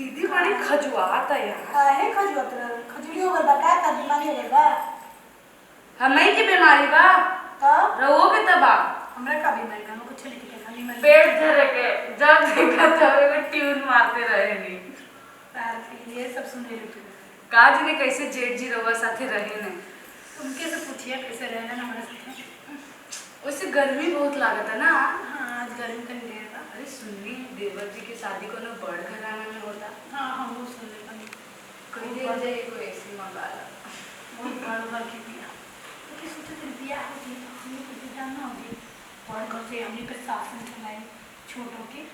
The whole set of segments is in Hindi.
दीदी बड़ी खजुआत है यार। काहे खजुआत रह खजुली हो गल बा का त बीमारी हो गल बा हमें की बीमारी बा त रहो के तबा हमरा का बीमारी का कुछ नहीं के खाली मन पेट धरे के जब देखा तब एगो ट्यून मारते रहे नी तार ये सब सुन ले तू काज ने कैसे जेठ जी रवा साथे रहे ने तुमके से पूछिए कैसे रहना ना हमारे साथ वैसे गर्मी बहुत लागत है ना। हां आज गर्मी का दिन था। अरे सुननी देवर जी की शादी को ना बड़ घराना में होता। हां हम वो सुन ले बनी कोई दे जाए कोई ऐसी मंगा ला बहुत बड़ घर के बिया तो के सोचे थे बिया होती तो हम कुछ जानना होती और घर से हमने पे शासन चलाए छोटों के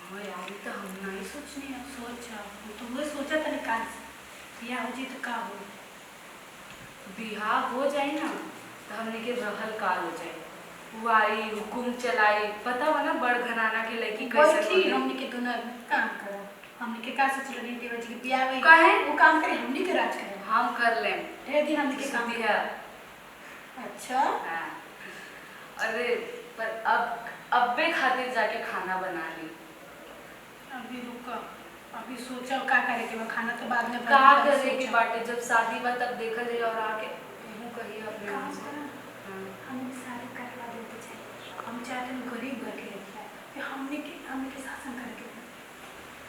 हां यार तो हम नहीं सोचनी है सोचा तो वो सोचा था निकाल बिया हो जी तो का हो बिहार हो जाए ना तो हमने के रहल काल हो जाए वो आई हुकुम चलाई पता हो ना बड़ घराना के लड़की कैसे ठीक हमने के दोनों काम करो हमने के का सोच लगे देवर जी के बियाह हुई काहे वो काम करे हमने के राज करे हम कर लें ढेर दिन हमने के काम दिया। अच्छा हाँ। अरे पर अब्बे खातिर जाके खाना बना ली अभी रुको अभी सोचा का करे के खाना तो बाद में का करे के बाटे जब शादी बा तब देखा जाए और आके मुंह कहिए अपने मुंह से हम सारे करवा देते चाहिए हम चाहते हैं गरीब घर के रहता है कि हमने के शासन करके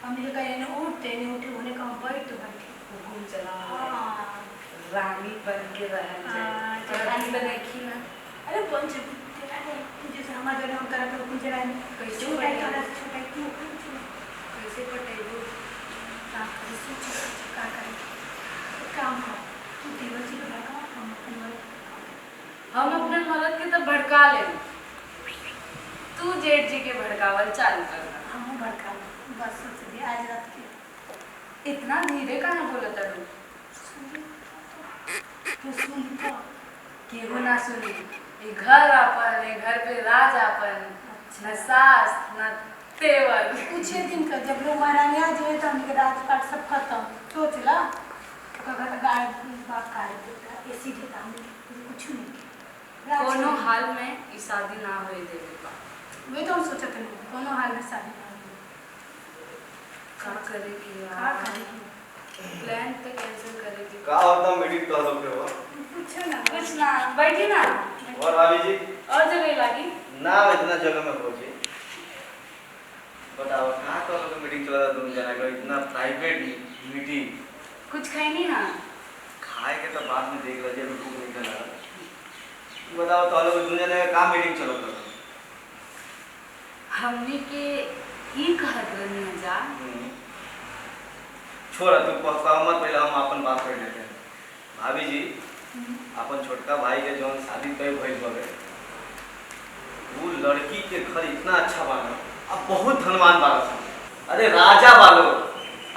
हमने जो कहे ना उठते नहीं उठे होने का हम बैठ तो बैठे हुकुम चला हाँ रानी बन के रहन जाए रानी बनेखी ना अरे बन जा जैसे हमारे जगह हम करा हुकुम चलाए कैसे छोटा ही थोड़ा छोटा ही क्यों कैसे पटेबू का करे काम कर तू देवर जी को लगा हम अपने मर्द के तो भड़का ले तू जेठ जी के भड़कावल चालू करना हम भड़का बस सोच दे आज रात के इतना धीरे कहाँ बोला तू तो सुन तो केहू ना सुनी ये घर अपन ये घर पे राज अपन न सास न तेवर कुछ दिन का जब लोग महारानी आ जाए तो हमके राजपाट सब खत्म सोच ला अगर गाय बात काट देता ऐसी देता हम कुछ नहीं कोनो हाल में ई शादी ना होए देवे बा वे तो हम सोचते हैं कोनो हाल में शादी ना हो का करे की का यार करे प्लान तो कैंसिल करे की का होता मीटिंग तो लोग के हो कुछ ना बैठी ना और भाभी जी और जगह लागी ना इतना जगह में पहुंचे बताओ कहाँ तो लोग मीटिंग चला रहा तुम जना का इतना प्राइवेट मीटिंग कुछ खाई नहीं ना खाए के तो बाद में देख लीजिए अभी भूख नहीं लगा बताओ तो लोग तुम जना का मीटिंग चला था हमने के ई कहत रहनी जा छोड़ा तू पछताओ मत पहले हम अपन बात कर लेते हैं भाभी जी अपन छोटका भाई के जौन शादी तय भइल बगे वो लड़की के घर इतना अच्छा बाना अब बहुत धनवान बाला था अरे राजा बालो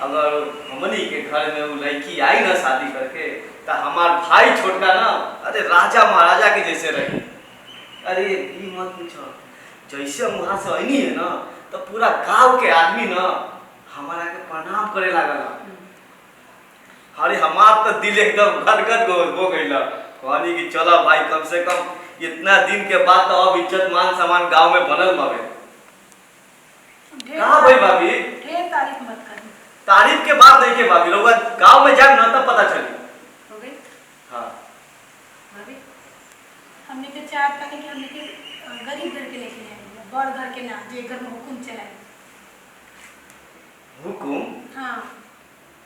अगर हमनी के घर में वो लड़की आई ना शादी करके तो हमार भाई छोटका ना अरे राजा महाराजा के जैसे रहे अरे ये मत पूछो जैसे हम वहाँ से आईनी है ना तो पूरा गांव के आदमी ना हमारा के प्रणाम करे लागल अरे हमार तो दिल एकदम गदगद हो गइला कहनी कि चलो भाई कम से कम इतना दिन के बाद तो अब इज्जत मान सम्मान गांव में बनल बावे कहाँ भाई भाभी ढेर तारीफ मत कर तारीफ के बाद नहीं के भाभी लोग गांव में जाए ना तब पता चली हो गई हाँ भाभी हमने के चार तक के हमने के गरीब घर के लेके आए बड़ घर के ना जे घर में हुकुम चलाए हुकुम हाँ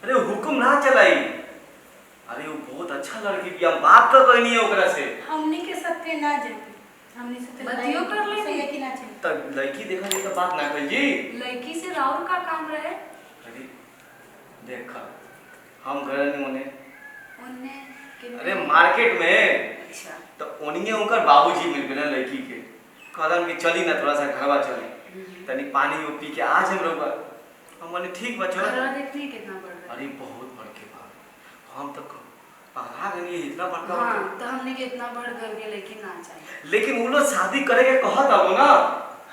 अरे हुकुम ना चलाई अरे वो बहुत अच्छा लड़की भी हम बात कर रही नहीं है ओकरा से हमने के सत्य ना जाए हमने सत्य बतियो कर ले सही है कि ना चाहिए तो लड़की देखा जाए तो बात ना कर जी लड़की से राउर का काम रहे अरे देखा हम घर में उन्हें उन्ने अरे मार्केट में अच्छा तो उन्हीं उनकर बाबूजी मिल गए ना लड़की के कहलन कि चली ना थोड़ा सा घरवा चली तनी पानी वो पी के आज हम लोग हम बोले ठीक बा चलो घरवा देखनी कितना बड़ रहा अरे बहुत बड़ के बात हम तो पढ़ा गए इतना बड़का हाँ होके। तो हमने के इतना बड़ घर के लेकिन ना चाहिए लेकिन वो लोग शादी करे के कहत हो ना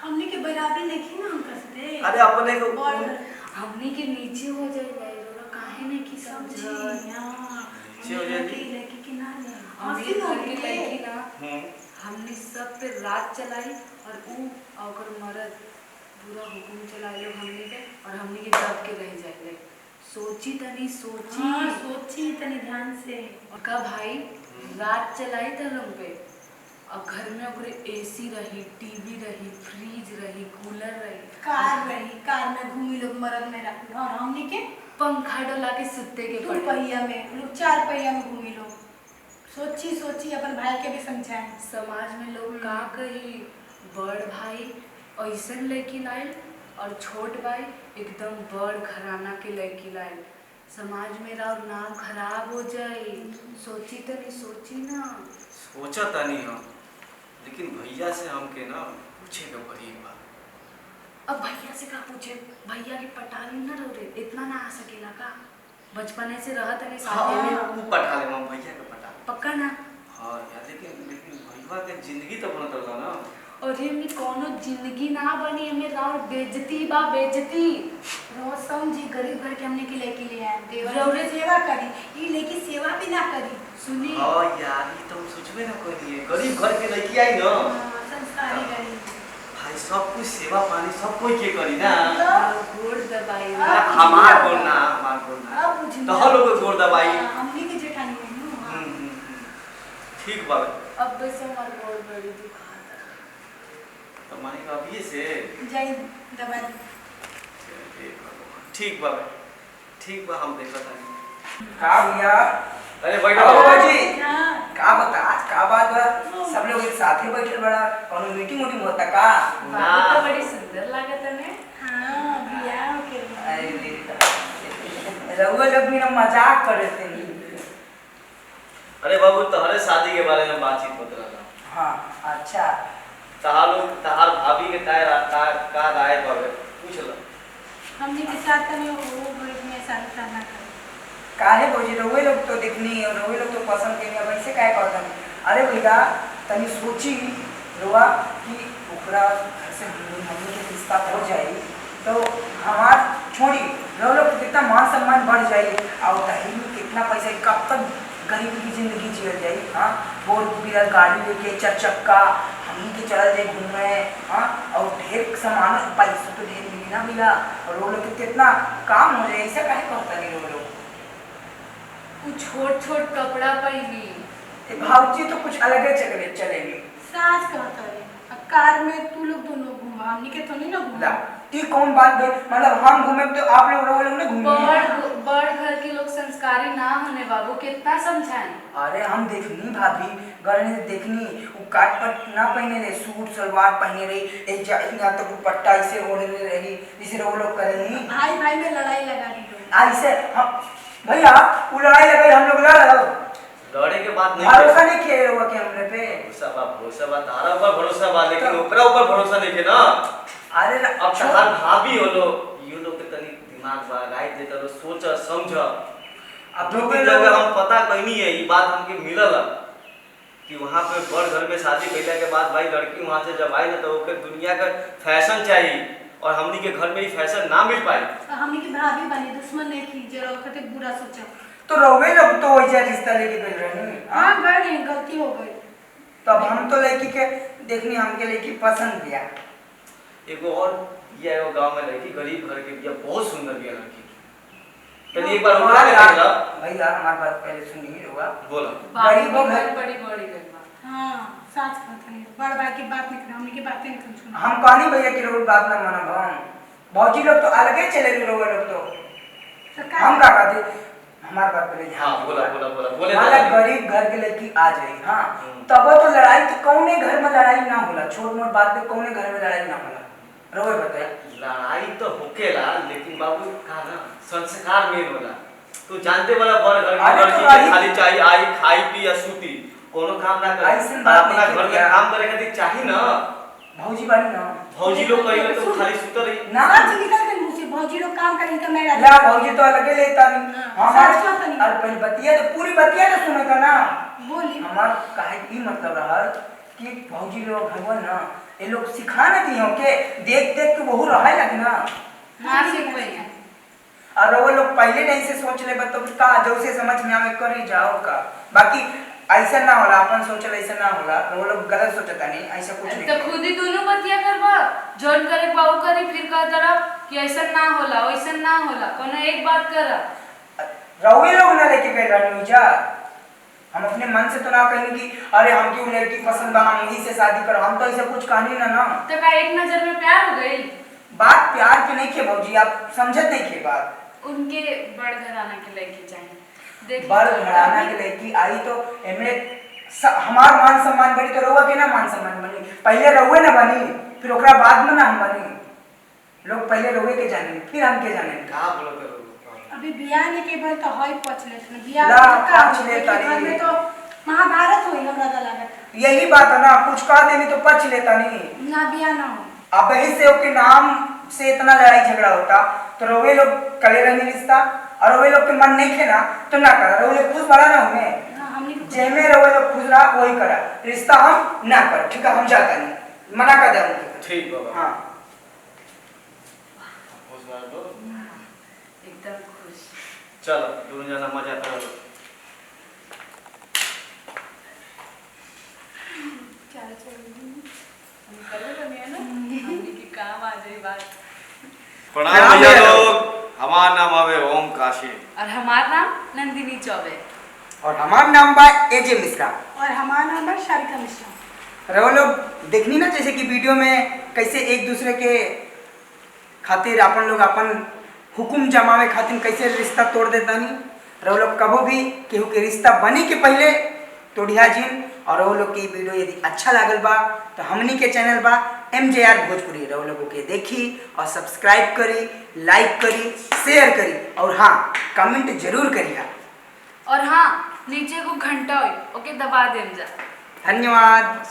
हमने के बराबरी देखी ना हम कसते अरे अपने को बड़ घर हमने के नीचे हो जाए रोला काहे नहीं की समझ नीचे हो जाएगी। लड़की के ना ले हमने घर के लड़की ना हम्म हमने सब पे रात चलाई और ऊ और मर्द पूरा हुकुम चला लो हमने के और हमने के दब के रह जाए सोची तनी सोची। हाँ सोची तनी ध्यान से। का भाई रात चलाई था हम पे और घर में ओकरे एसी रही, टीवी रही, फ्रिज रही, कूलर रही, कार रही, कार में घूमी लोग मरद में रख और हमने के पंखा डोला के सुते के दो पहिया में लोग 4 पहिया में घूमी लोग। सोची सोची अपन भाई के भी समझाए। समाज में लोग का कही बड़ भाई ऐसन लड़की लाइल और छोट भाई एकदम बड़ घराना के लड़की लाइल। समाज में और नाम खराब हो जाए। सोची तनी सोची ना। सोचा तानी हम, लेकिन भैया से हमके ना पूछे के पड़ी एक बार। अब भैया से का पूछे? भैया की पटाली ना रे, इतना ना आ सकेला का? बचपने से रहत नहीं साथ में। वो पटा ले हम भैया के पटा। पक्का ना? हाँ यार, लेकिन भैया के जिंदगी तो बनत रहा ना। और ये कोनो जिंदगी ना बनी, हमें राव बेइज्जती बा बेइज्जती। रोज समझी गरीब घर के हमने के लेके ले आए देवर जरूरी सेवा करी, ये लेके सेवा भी ना करी। सुनी हाँ यार, ये तो हम सोचबे ना करिए। गरीब घर के लड़की आई ना, संस्कारी गरीब भाई सब कुछ सेवा पानी सब कोई के करी ना। गोड़ दबाई हमार बोलना अब बुझ तो हम लोग गोड़ दबाई। हमने के जेठानी है ठीक बात। अब बस हमार गोड़ बड़ी दुखाता। तो माने का अभी से जाई दबा दी। ठीक बा, ठीक बा, हम देखा था। का भैया? अरे बैठो बाबा जी। हाँ का बता आज का बात बा? सब लोग एक साथ ही बैठल बड़ा, कोनो मीटिंग उटिंग होता का? बाबू तो बड़ी सुंदर लागत है। हाँ बियाह के अरे रउआ लोग भी ना मजाक करते हैं। अरे बाबू, तहरे शादी के बारे में बातचीत होत रहा। हाँ अच्छा। तहार भाभी के का राय बाबे पूछ लो। हमने के साथ में वो गरीब में शादी करना कर। काहे बोझी रउए लोग तो देखनी और रउए लोग तो पसंद करेंगे, अब ऐसे काहे कहतन? अरे भैया तनी सोची रुआ कि ओकरा घर से हमनी के रिश्ता हो जाई तो हमार छोड़ी रउए लोग कितना मान सम्मान बढ़ जाई और दहेज में कितना पैसा, कब तक गरीब की जिंदगी जियल जाई। हाँ फोर व्हीलर गाड़ी लेके 4 चक्का हमनी के चल जाए घूमे। हाँ और ढेर सामान पैसा तो ढेर मिली ना भैया, और वो लोग के कितना काम हो जाए। ऐसा काहे कहता नहीं वो लोग? वो छोट छोट कपड़ा पहनी। भावजी तो कुछ अलग ही चलेगी। सास कहता है अब कार में तू लोग दोनों घूमा, हमने के तो नहीं ना घूमा। ये कौन बात भाई? मतलब हम घूमे तो आप लोग रहो लोग ने घूमे। बड़ घर के लोग संस्कारी ना होने बाबू, कितना समझाएं। अरे हम देखनी भाभी गरने देखनी, वो काट पट ना पहने रहे, सूट सलवार पहने रही, एक यहाँ तक दुपट्टा ऐसे ओढ़े रही, इसे वो लोग करेंगी। भाई भाई में लड़ाई लगा दी लोग। ऐसे हम भैया वो लड़ाई लगाई, हम लोग लड़े के बात नहीं, भरोसा नहीं किए हुआ कि हमने पे। भरोसा बा तारा ऊपर भरोसा बा, लेकिन ओकरा ऊपर भरोसा नहीं के ना। अरे अब तहार भाभी हो लो, यू लोग के तनी दिमाग बा, राय देता लो, सोच समझ। अब दो तीन जगह हम पता कहनी है, ये बात हमके मिलल कि वहाँ पे बड़ घर में शादी कैला के बाद भाई लड़की वहाँ से जब आई ना तो ओके दुनिया का फैशन चाहिए, और हमनी के घर में ये फैशन ना मिल पाई। हमने की भाभी बनी, दुश्मन नहीं थी, जरा कहते बुरा सोचा। तो रवे लोग तो वैसा रिश्ता लेके गए रहे। हाँ गए, गलती हो गई। तब हम तो लड़की के देखनी, हमके लड़की पसंद किया। एगो और ये एगो गांव में लड़की गरीब घर के बिया, बहुत सुंदर बिया लड़की। चलिए एक बार हमरा के देख लो भैया, हमारी बात पहले सुनिए रुआ। बोलो। गरीब घर बड़ी बड़ी गई बा। हाँ साच कहता है, बड़ भाई की बात नहीं, हमने की बातें नहीं सुना। हम कहानी भैया की रोज बात ना माना हम। भौजी लोग तो अलग ही चले गए, लोग तो हम का कहते हमारे बात पहले हाँ बोला बोला बोला बोले। हमारा गरीब घर के लड़की आ जाए, हाँ तब तो लड़ाई तो कौने घर में लड़ाई ना होला, छोट मोट बात पे कौने घर में लड़ाई ना होला। रोए बताए लड़ाई तो होकेला, लेकिन बाबू का ना संस्कार मेन होला। तू जानते वाला बड़ घर की लड़की के खाली चाहिए आई खाई पी या सूती, कोनो काम ना करे। अपना घर में काम करे खातिर चाहिए ना। भौजी बानी ना, भौजी लोग कहिए तो खाली सुतर रही ना निकल गई मुझसे, भौजी लोग काम करेंगे तो मैं ला भौजी तो अलग लेता नहीं। हमार सच बात नहीं। और पहले बतिया तो पूरी बतिया ना सुने का ना। बोली हमार काहे की मतलब रहा कि भौजी लोग भगवान ना ये लोग सिखा ना दियो के देख देख के वहू रहे लगे ना। ना सीख पाई है। और वो लोग पहले नहीं से सोच ले तो का जो से समझ में आवे करी जाओ का। बाकी ऐसा ना होला, अपन सोचल ऐसा ना होला, वो लोग गलत सोचता नहीं, ऐसा कुछ नहीं। तो खुद ही दोनों बतिया करवा, जॉइन करे बाऊ करे, फिर कह तरह कि ऐसा ना होला वैसा ना होला, कोनो एक बात करा। रहुए लोग ना लेके गए रहनी जा। हम अपने मन से तो ना कहेंगे कि अरे हम क्यों लड़की पसंद बा हम वही से शादी करो, हम तो ऐसा कुछ कहानी ना। तो का एक नजर में प्यार हो गई? बात प्यार की नहीं खे भौजी, आप समझत नहीं खे बात। उनके बड़ घराना के लड़की चाहिए। देख बड़ घराना के लड़की आई तो एमे हमार मान सम्मान बनी तो रहुआ के ना मान सम्मान बनी। पहले रहुए ना बनी, फिर ओकरा बाद में ना हम बनी। लोग पहले रहुए के जाने फिर हम के जाने। का बोलत रहो? अभी बियाह ने के बाद तो हई पछ लेत न बियाह ला, का पछ ले तारी। घर में तो महाभारत होई हमरा तो लागत। यही बात है ना, कुछ कह देनी तो पछ लेता नहीं। ना बियाह ना हो। अब वही से ओके नाम से इतना लड़ाई झगड़ा होता तो रोवे लोग कले रहने रिश्ता, और रोवे लोग के मन नहीं खे ना तो ना करा। रोवे लोग खुश बड़ा ना हमें, ना हमनी को जेमे रोवे लोग खुश रहा वही करा, रिश्ता हम ना कर। ठीक है हम जाता नहीं, मना कर दे। ठीक बाबा। हाँ खुश रह दो। एकदम खुश। चलो दोनों जना मजा करो। चल चल हम कल बनिए ना, हमनी की काम आ जाई बात। प्रणाम भैया लोग, हमार नाम आवे ओम काशी और हमार नाम नंदिनी चौबे। और हमार नाम बा एजे मिश्रा। और हमारा नाम है शारिका मिश्रा। रहो लोग देखनी ना जैसे कि वीडियो में कैसे एक दूसरे के खातिर अपन लोग अपन हुकुम जमावे खातिर कैसे रिश्ता तोड़ देता नहीं। रहो लोग कबो भी केहू के रिश्ता बने के पहले तोड़िया जिन। और वो लोग की वीडियो यदि अच्छा लागल बा तो हमनी के चैनल बा MJR भोजपुरी, रहो लोगों के देखी और सब्सक्राइब करी, लाइक करी, शेयर करी और हाँ कमेंट जरूर करिए। और हाँ नीचे को घंटा होई ओके दबा देम जा। धन्यवाद।